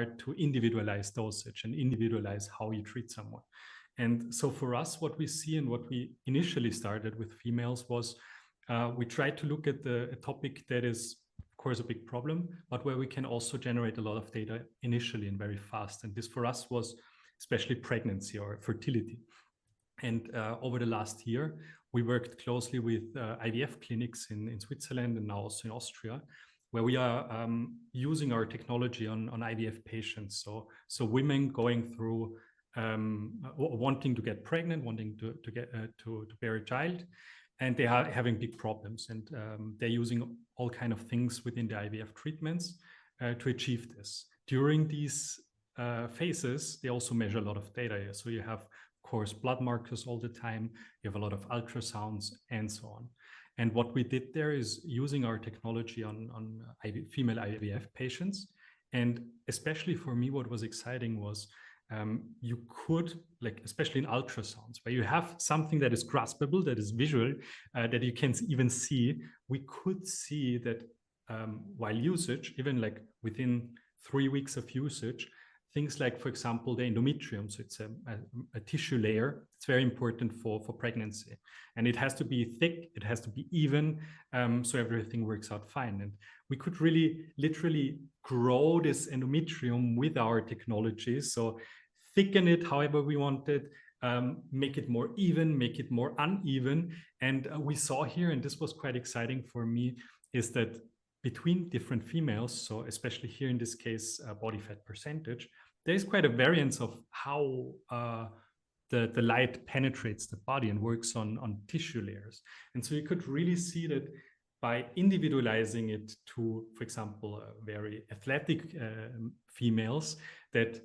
start to individualize dosage and individualize how you treat someone. And so for us, what we see and what we initially started with females was we tried to look at a topic that is, of course, a big problem, but where we can also generate a lot of data initially and very fast. And this for us was especially pregnancy or fertility. And over the last year, we worked closely with IVF clinics in Switzerland and now also in Austria, where we are using our technology on IVF patients. So women going through wanting to get pregnant, wanting to bear a child, and they are having big problems, and they're using all kind of things within the IVF treatments to achieve this. During these phases, they also measure a lot of data here. So you have, of course, blood markers all the time. You have a lot of ultrasounds and so on. And what we did there is using our technology on female IVF patients. And especially for me, what was exciting was you could, like, especially in ultrasounds, where you have something that is graspable, that is visual, that you can even see, we could see that while usage, even like within 3 weeks of usage, things like, for example, the endometrium, so it's a tissue layer. It's very important for pregnancy. And it has to be thick, it has to be even, so everything works out fine. And we could really literally grow this endometrium with our technology. So thicken it however we wanted, make it more even, make it more uneven. And we saw here, and this was quite exciting for me, is that between different females, so especially here in this case, body fat percentage, there is quite a variance of how the light penetrates the body and works on tissue layers. And so you could really see that by individualizing it to, for example, very athletic females, that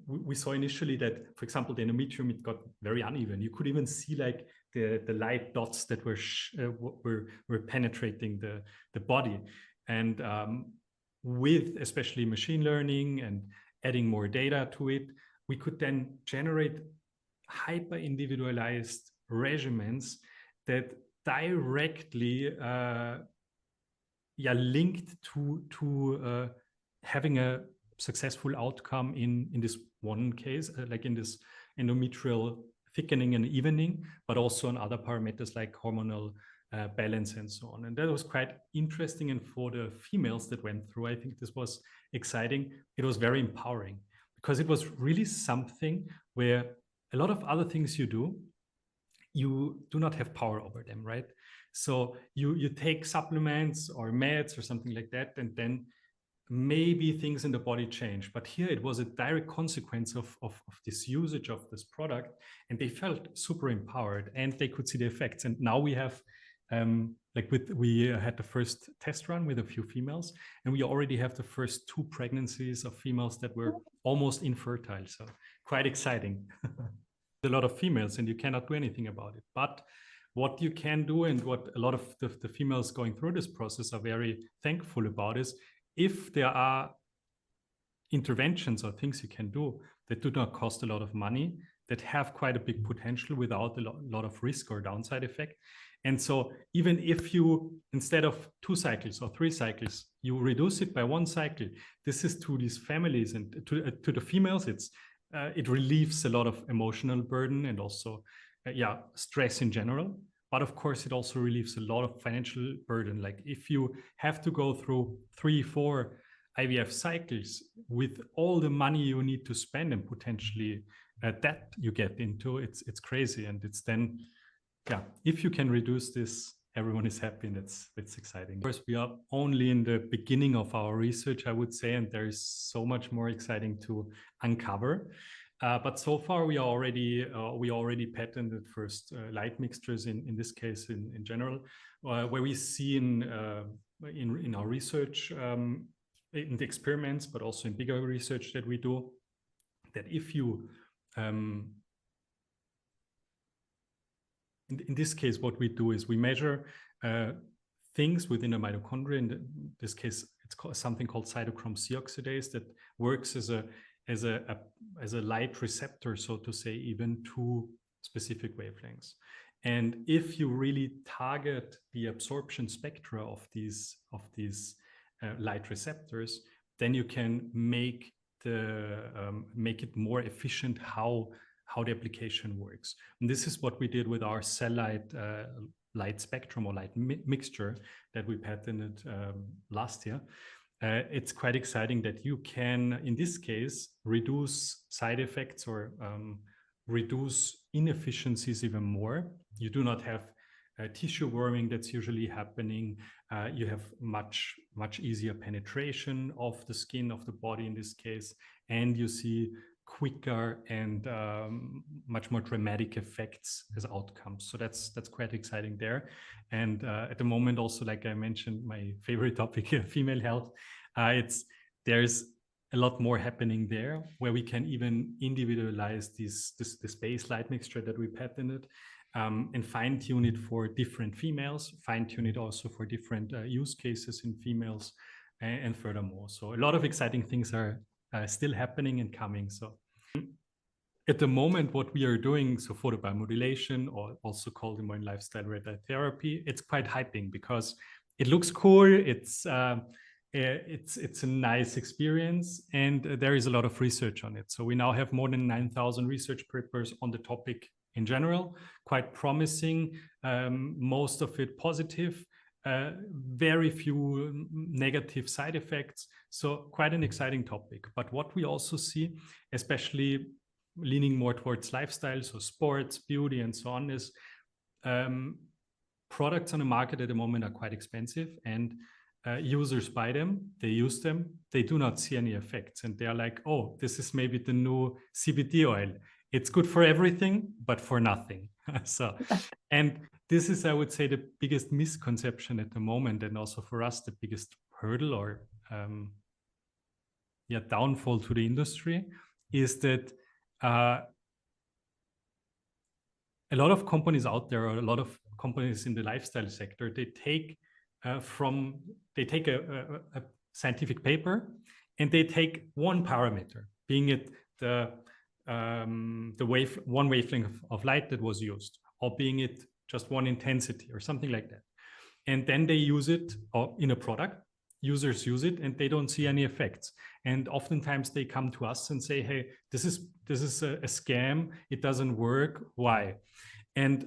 we saw initially that, for example, the endometrium, it got very uneven. You could even see like the light dots that were penetrating the body. And with especially machine learning and adding more data to it, we could then generate hyper individualized regimens that directly linked to having a successful outcome in this one case, like in this endometrial thickening and evening, but also on other parameters like hormonal balance and so on. And that was quite interesting. And for the females that went through, I think this was exciting. It was very empowering because it was really something where a lot of other things you do not have power over them, right? So you take supplements or meds or something like that, and then maybe things in the body change. But here it was a direct consequence of this usage of this product, and they felt super empowered and they could see the effects. And now we have, we had the first test run with a few females, and we already have the first 2 pregnancies of females that were almost infertile. So quite exciting. A lot of females, and you cannot do anything about it. But what you can do, and what a lot of the females going through this process are very thankful about, is if there are interventions or things you can do that do not cost a lot of money, that have quite a big potential without a lot of risk or downside effect. And so even if you, instead of 2 cycles or 3 cycles, you reduce it by 1 cycle, this is to these families and to the females, it relieves a lot of emotional burden and also stress in general. But of course, it also relieves a lot of financial burden. Like if you have to go through 3-4 IVF cycles with all the money you need to spend and potentially debt you get into, it's crazy. And it's then, if you can reduce this, everyone is happy, and it's exciting. Of course, we are only in the beginning of our research, I would say, and there is so much more exciting to uncover. But so far, we already patented first light mixtures in this case in general, where we see in our research, in the experiments, but also in bigger research that we do, that if you in this case, what we do is we measure things within a mitochondria. In this case, it's something called cytochrome C oxidase that works as a light receptor, so to say, even to specific wavelengths. And if you really target the absorption spectra of these light receptors, then you can make make it more efficient how the application works. And this is what we did with our cell light spectrum or light mixture that we patented last year. It's quite exciting that you can, in this case, reduce side effects or reduce inefficiencies even more. You do not have tissue warming that's usually happening. You have much easier penetration of the skin of the body in this case, and you see quicker and much more dramatic effects as outcomes. So that's quite exciting there. And at the moment, also, like I mentioned, my favorite topic here, female health. There's a lot more happening there, where we can even individualize this base light mixture that we patented, and fine-tune it for different females, fine-tune it also for different use cases in females, and furthermore. So a lot of exciting things are still happening and coming. So at the moment, what we are doing, so photobiomodulation, or also called in modern lifestyle red light therapy, it's quite hyping because it looks cool. It's a nice experience, and there is a lot of research on it. So we now have more than 9,000 research papers on the topic in general, quite promising, most of it positive, very few negative side effects. So quite an exciting topic. But what we also see, especially leaning more towards lifestyle, so sports, beauty, and so on, is products on the market at the moment are quite expensive, and users buy them, they use them, they do not see any effects, and they're like, oh, this is maybe the new CBD oil. It's good for everything, but for nothing. So, and this is, I would say, the biggest misconception at the moment, and also for us, the biggest hurdle or downfall to the industry, is that a lot of companies out there, or a lot of companies in the lifestyle sector, they take a scientific paper and they take one parameter, being it the one wavelength of light that was used, or being it just one intensity or something like that. And then they use it in a product, users use it, and they don't see any effects. And oftentimes they come to us and say, hey, this is a scam, it doesn't work, why? And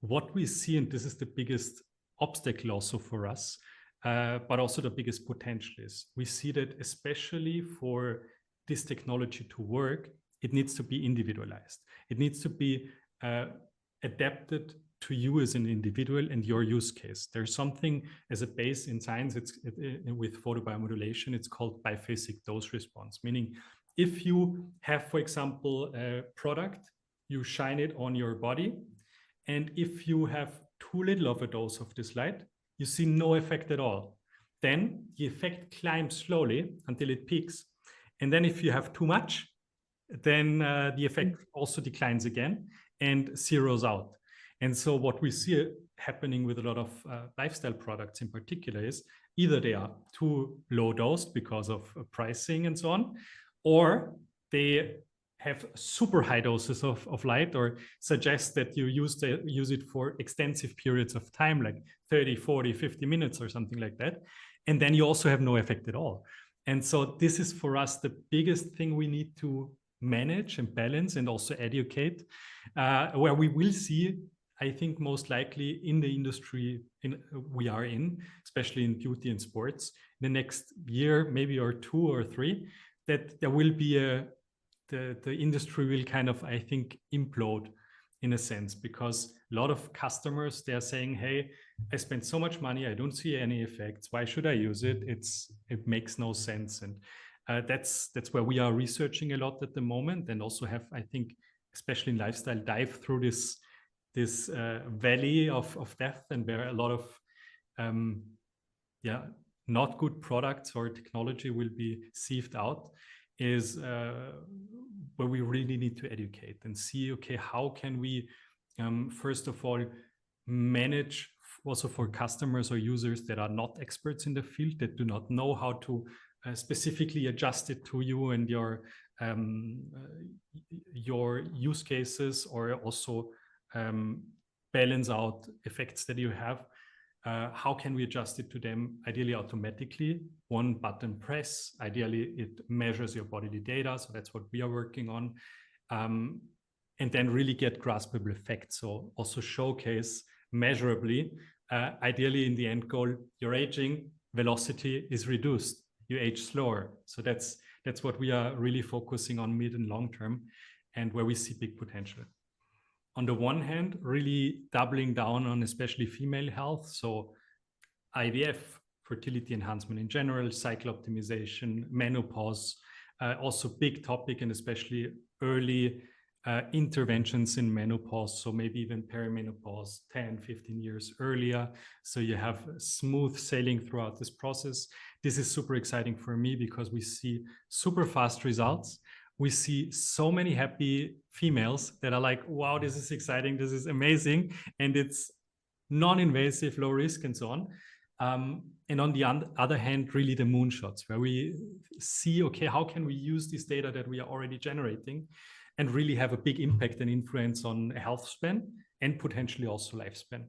what we see, and this is the biggest obstacle also for us, but also the biggest potential, is we see that especially for this technology to work, it needs to be individualized. It needs to be adapted to you as an individual and your use case. There's something as a base in science, with photobiomodulation, it's called biphasic dose response, meaning if you have, for example, a product, you shine it on your body, and if you have too little of a dose of this light, you see no effect at all. Then the effect climbs slowly until it peaks. And then if you have too much, then the effect also declines again and zeroes out. And so what we see happening with a lot of lifestyle products in particular is either they are too low dosed because of pricing and so on, or they have super high doses of light, or suggest that you use it for extensive periods of time, like 30, 40, 50 minutes or something like that. And then you also have no effect at all. And so this is for us the biggest thing we need to manage and balance, and also educate, where we will see, I think, most likely in the industry we are in, especially in beauty and sports, the next year, maybe or 2 or 3, that there will be the industry will kind of, I think, implode in a sense, because a lot of customers, they're saying, hey, I spent so much money, I don't see any effects, why should I use it? It makes no sense. And that's where we are researching a lot at the moment, and also have, I think, especially in lifestyle, dive through this valley of death, and where a lot of not good products or technology will be sieved out, is where we really need to educate and see, okay, how can we first of all manage also for customers or users that are not experts in the field, that do not know how to specifically adjust it to you and your use cases, or also balance out effects that you have. How can we adjust it to them? Ideally automatically, one button press. Ideally, it measures your bodily data. So that's what we are working on. And then really get graspable effects. So also showcase measurably, ideally in the end goal, you're aging, velocity is reduced, you age slower. So that's what we are really focusing on mid and long term, and where we see big potential. On the one hand, really doubling down on especially female health. So IVF, fertility enhancement in general, cycle optimization, menopause, also big topic, and especially early interventions in menopause. So maybe even perimenopause 10, 15 years earlier. So you have smooth sailing throughout this process. This is super exciting for me because we see super fast results. We see so many happy females that are like, wow, this is exciting, this is amazing. And it's non-invasive, low risk, and so on. And on the other hand, really the moonshots, where we see, okay, how can we use this data that we are already generating and really have a big impact and influence on a health span and potentially also lifespan.